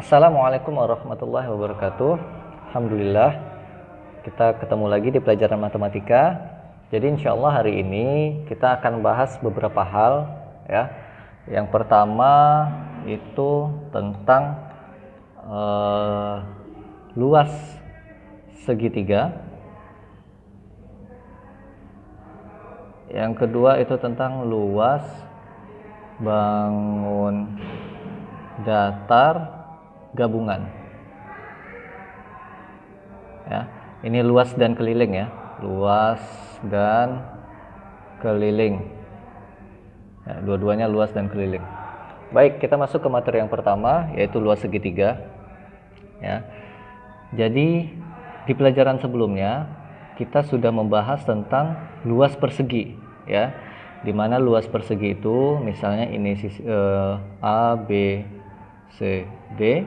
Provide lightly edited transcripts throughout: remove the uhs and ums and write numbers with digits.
Assalamualaikum warahmatullahi wabarakatuh. Alhamdulillah kita ketemu lagi di pelajaran matematika. Jadi insya Allah hari ini kita akan bahas beberapa hal ya. Yang pertama itu tentang luas segitiga. Yang kedua itu tentang luas bangun datar gabungan. Ya, ini luas dan keliling ya, luas dan keliling. Ya, dua-duanya luas dan keliling. Baik, kita masuk ke materi yang pertama yaitu luas segitiga. Ya, jadi di pelajaran sebelumnya kita sudah membahas tentang luas persegi, ya, dimana luas persegi itu misalnya ini sisi A, B, C, D.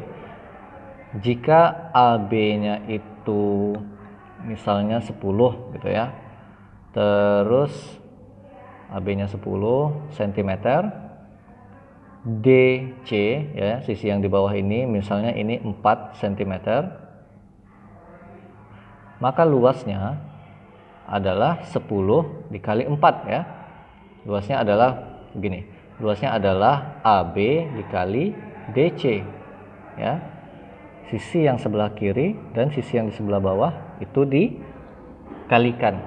Jika AB-nya itu misalnya 10 gitu ya. Terus AB-nya 10 cm. DC ya, sisi yang di bawah ini misalnya ini 4 cm. Maka luasnya adalah 10 dikali 4 ya. Luasnya adalah begini. Luasnya adalah AB dikali DC ya. Sisi yang sebelah kiri dan sisi yang di sebelah bawah itu dikalikan.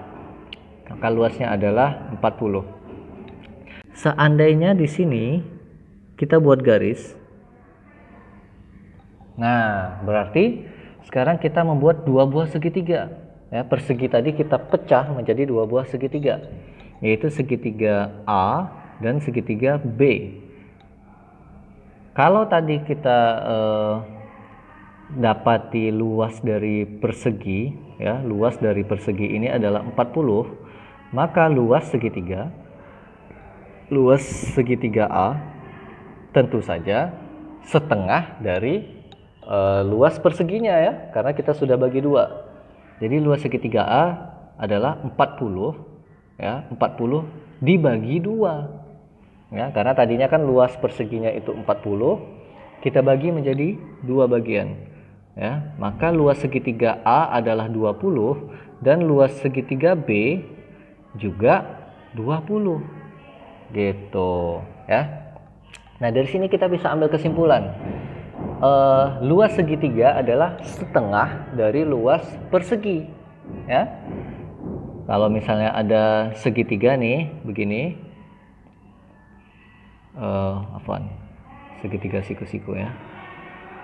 Maka luasnya adalah 40. Seandainya di sini kita buat garis. Nah, berarti sekarang kita membuat dua buah segitiga. Ya, persegi tadi kita pecah menjadi dua buah segitiga, yaitu segitiga A dan segitiga B. Kalau tadi kita dapati luas dari persegi ya, luas dari persegi ini adalah 40, maka luas segitiga A tentu saja setengah dari luas perseginya ya, karena kita sudah bagi dua. Jadi luas segitiga A adalah 40 ya, 40 dibagi 2 ya, karena tadinya kan luas perseginya itu 40, kita bagi menjadi 2 bagian ya, maka luas segitiga A adalah 20 dan luas segitiga B juga 20 gitu ya. Nah, dari sini kita bisa ambil kesimpulan, luas segitiga adalah setengah dari luas persegi ya. Kalau misalnya ada segitiga nih begini, segitiga siku-siku ya.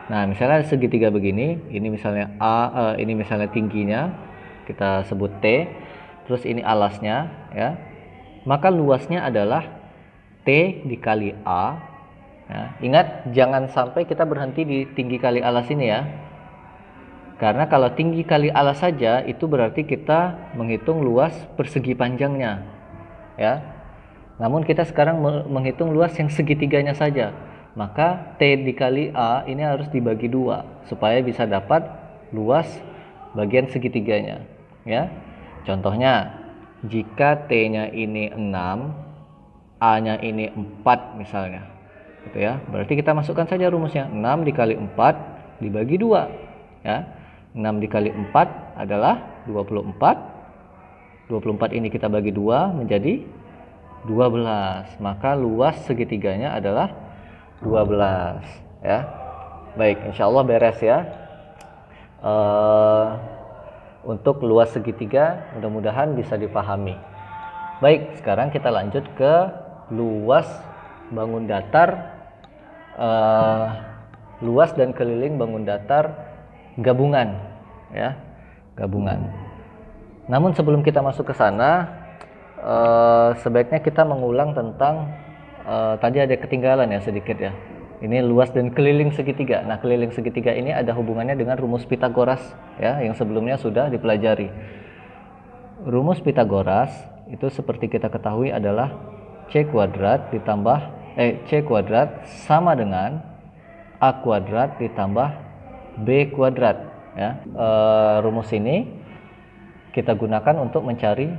Nah, misalnya segitiga begini, ini misalnya ini misalnya tingginya kita sebut T, terus ini alasnya ya. Maka luasnya adalah T dikali A. Ya, ingat jangan sampai kita berhenti di tinggi kali alas ini ya. Karena kalau tinggi kali alas saja itu berarti kita menghitung luas persegi panjangnya. Ya. Namun kita sekarang menghitung luas yang segitiganya saja. Maka T dikali A ini harus dibagi 2 supaya bisa dapat luas bagian segitiganya ya. Contohnya, jika T-nya ini 6, A-nya ini 4 misalnya gitu ya, berarti kita masukkan saja rumusnya, 6 dikali 4 dibagi 2 ya. 6 dikali 4 adalah 24. 24 ini kita bagi 2 menjadi 12, maka luas segitiganya adalah 12 ya. Baik, insya Allah beres ya. Untuk luas segitiga mudah-mudahan bisa dipahami. Baik, sekarang kita lanjut ke luas bangun datar, luas dan keliling bangun datar gabungan ya, gabungan. Namun sebelum kita masuk ke sana, sebaiknya kita mengulang tentang tadi ada ketinggalan ya sedikit ya. Ini luas dan keliling segitiga. Nah, keliling segitiga ini ada hubungannya dengan rumus Pitagoras ya, yang sebelumnya sudah dipelajari. Rumus Pitagoras itu seperti kita ketahui adalah C kuadrat ditambah C kuadrat sama dengan A kuadrat ditambah B kuadrat ya. Rumus ini kita gunakan untuk mencari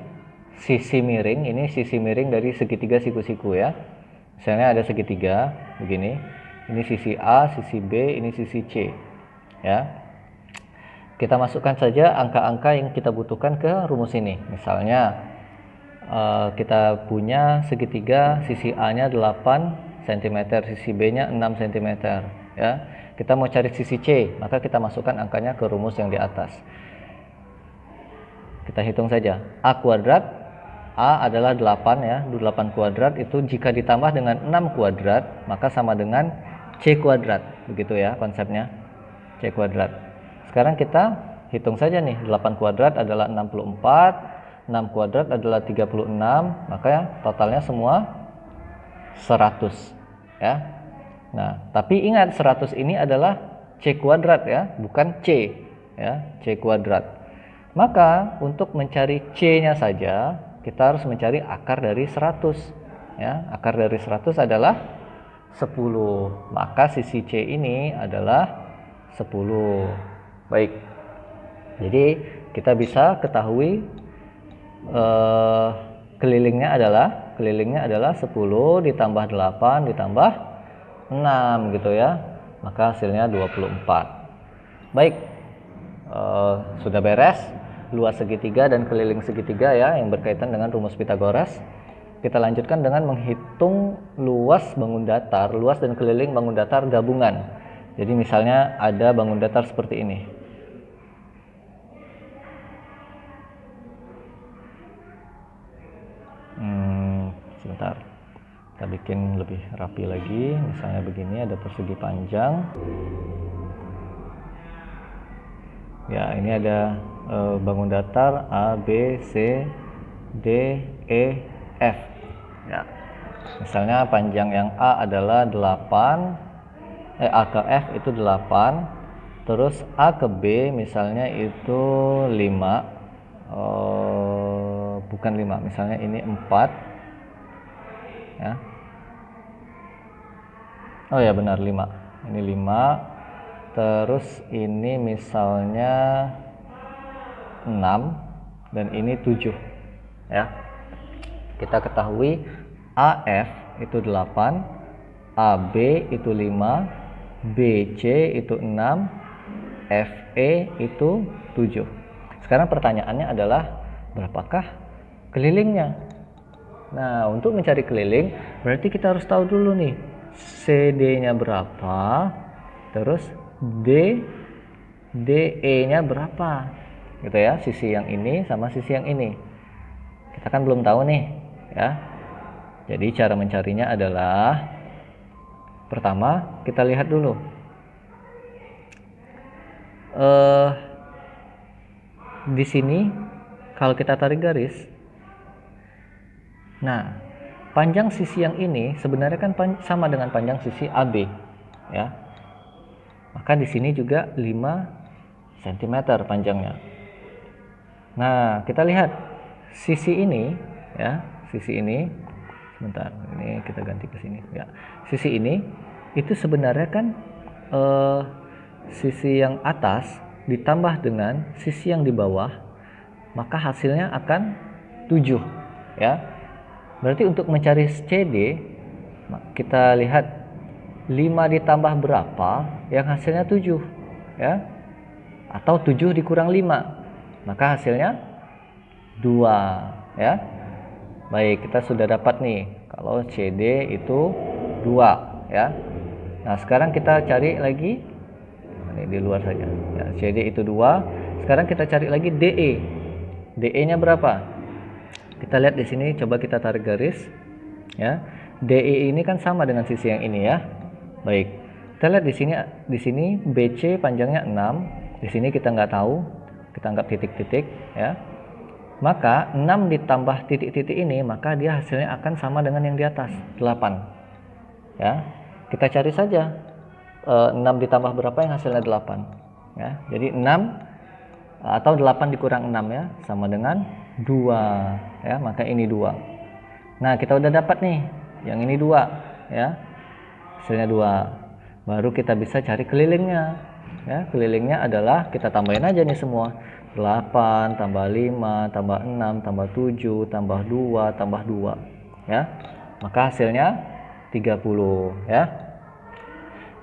sisi miring. Ini sisi miring dari segitiga siku-siku ya. Misalnya ada segitiga begini, Ini sisi A, sisi B, ini sisi C. Ya. Kita masukkan saja angka-angka yang kita butuhkan ke rumus ini. Misalnya kita punya segitiga, sisi A-nya 8 cm, sisi B-nya 6 cm. Ya. Kita mau cari sisi C, maka kita masukkan angkanya ke rumus yang di atas. Kita hitung saja. A kuadrat, A adalah 8 ya, 8 kuadrat itu jika ditambah dengan 6 kuadrat, maka sama dengan C kuadrat. Begitu ya konsepnya, C kuadrat. Sekarang kita hitung saja nih, 8 kuadrat adalah 64, 6 kuadrat adalah 36, maka totalnya semua 100 ya. Nah, tapi ingat 100 ini adalah C kuadrat ya, bukan C ya, C kuadrat. Maka untuk mencari C-nya saja, kita harus mencari akar dari 100 ya. Akar dari 100 adalah 10. Maka sisi C ini adalah 10. Baik. Jadi kita bisa ketahui kelilingnya adalah 10 ditambah 8 ditambah 6 gitu ya, maka hasilnya 24. Baik, sudah beres luas segitiga dan keliling segitiga ya, yang berkaitan dengan rumus Pitagoras. Kita lanjutkan dengan menghitung luas bangun datar, luas dan keliling bangun datar gabungan. Jadi misalnya ada bangun datar seperti ini. Sebentar, kita bikin lebih rapi lagi. Misalnya begini, ada persegi panjang ya, ini ada bangun datar A, B, C, D, E, F ya. Misalnya panjang yang A adalah 8, A ke F itu 8, terus A ke B misalnya itu 5, bukan 5, misalnya ini 4 ya. Oh ya benar, 5. Ini 5. Terus ini misalnya 6 dan ini 7 ya. Kita ketahui AF itu 8, AB itu 5, BC itu 6, FE itu 7. Sekarang pertanyaannya adalah berapakah kelilingnya? Nah, untuk mencari keliling berarti kita harus tahu dulu nih CD-nya berapa, terus DE-nya berapa, gitu ya, sisi yang ini sama sisi yang ini. Kita kan belum tahu nih, ya. Jadi cara mencarinya adalah pertama kita lihat dulu. Di sini kalau kita tarik garis, nah panjang sisi yang ini sebenarnya kan sama dengan panjang sisi AB, ya. Maka di sini juga 5 cm panjangnya. Nah, kita lihat sisi ini ya, sisi ini. Sebentar, ini kita ganti ke sini ya. Sisi ini itu sebenarnya kan sisi yang atas ditambah dengan sisi yang di bawah, maka hasilnya akan 7 ya. Berarti untuk mencari CD kita lihat 5 ditambah berapa yang hasilnya 7 ya, atau 7 dikurang 5 maka hasilnya 2 ya. Baik, kita sudah dapat nih kalau CD itu 2 ya. Nah sekarang kita cari lagi, ini di luar saja ya, CD itu 2. Sekarang kita cari lagi DE. DE nya berapa? Kita lihat di sini, coba kita tarik garis ya. DE ini kan sama dengan sisi yang ini ya. Baik, kita lihat di sini BC panjangnya 6. Di sini kita nggak tahu, kita anggap titik-titik ya. Maka 6 ditambah titik-titik ini, maka dia hasilnya akan sama dengan yang di atas, 8 ya. Kita cari saja 6 ditambah berapa yang hasilnya 8 ya. Jadi 6 atau 8 dikurang 6 ya, sama dengan 2 ya, maka ini 2. Nah kita udah dapat nih yang ini 2 ya, hasilnya 2. Baru kita bisa cari kelilingnya ya. Kelilingnya adalah kita tambahin aja nih semua, 8 tambah 5 tambah 6 tambah 7 tambah 2 tambah 2 ya, maka hasilnya 30 ya.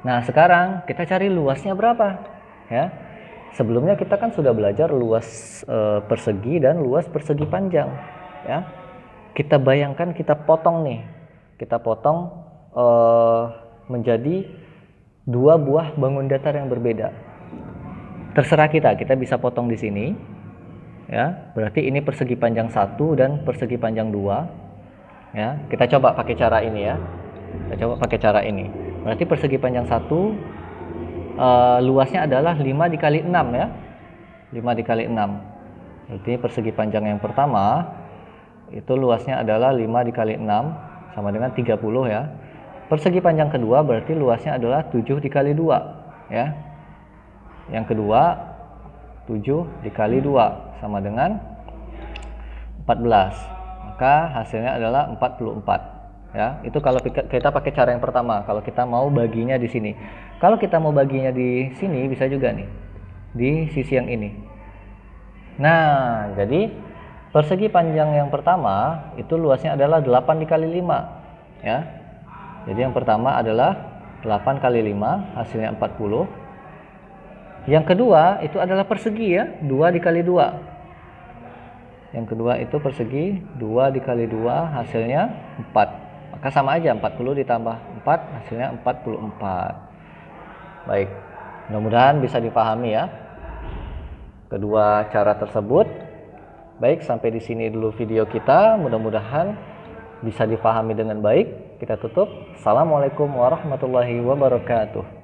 Nah, sekarang kita cari luasnya berapa, ya. Sebelumnya kita kan sudah belajar luas persegi dan luas persegi panjang, ya. Kita bayangkan kita potong nih. Kita potong menjadi dua buah bangun datar yang berbeda. Terserah kita bisa potong di sini, ya. Berarti ini persegi panjang 1 dan persegi panjang 2, ya. Kita coba pakai cara ini, ya. Kita coba pakai cara ini. Berarti persegi panjang 1 luasnya adalah 5 dikali 6, ya. 5 dikali 6. Berarti persegi panjang yang pertama itu luasnya adalah 5 dikali 6 sama dengan 30, ya. Persegi panjang kedua berarti luasnya adalah 7 dikali 2, ya. Yang kedua 7 dikali 2 sama dengan 14. Maka hasilnya adalah 44. Ya, itu kalau kita pakai cara yang pertama, kalau kita mau baginya di sini. Kalau kita mau baginya di sini bisa juga nih, di sisi yang ini. Nah, jadi persegi panjang yang pertama itu luasnya adalah 8 dikali 5, ya. Jadi yang pertama adalah 8 kali 5, hasilnya 40. Yang kedua itu adalah persegi, ya, 2 dikali 2. Yang kedua itu persegi 2 dikali 2, hasilnya 4. Maka sama aja, 40 ditambah 4 hasilnya 44. Baik, mudah-mudahan bisa dipahami, ya, kedua cara tersebut. Baik, sampai di sini dulu video kita. Mudah-mudahan bisa dipahami dengan baik. Kita tutup. Assalamualaikum warahmatullahi wabarakatuh.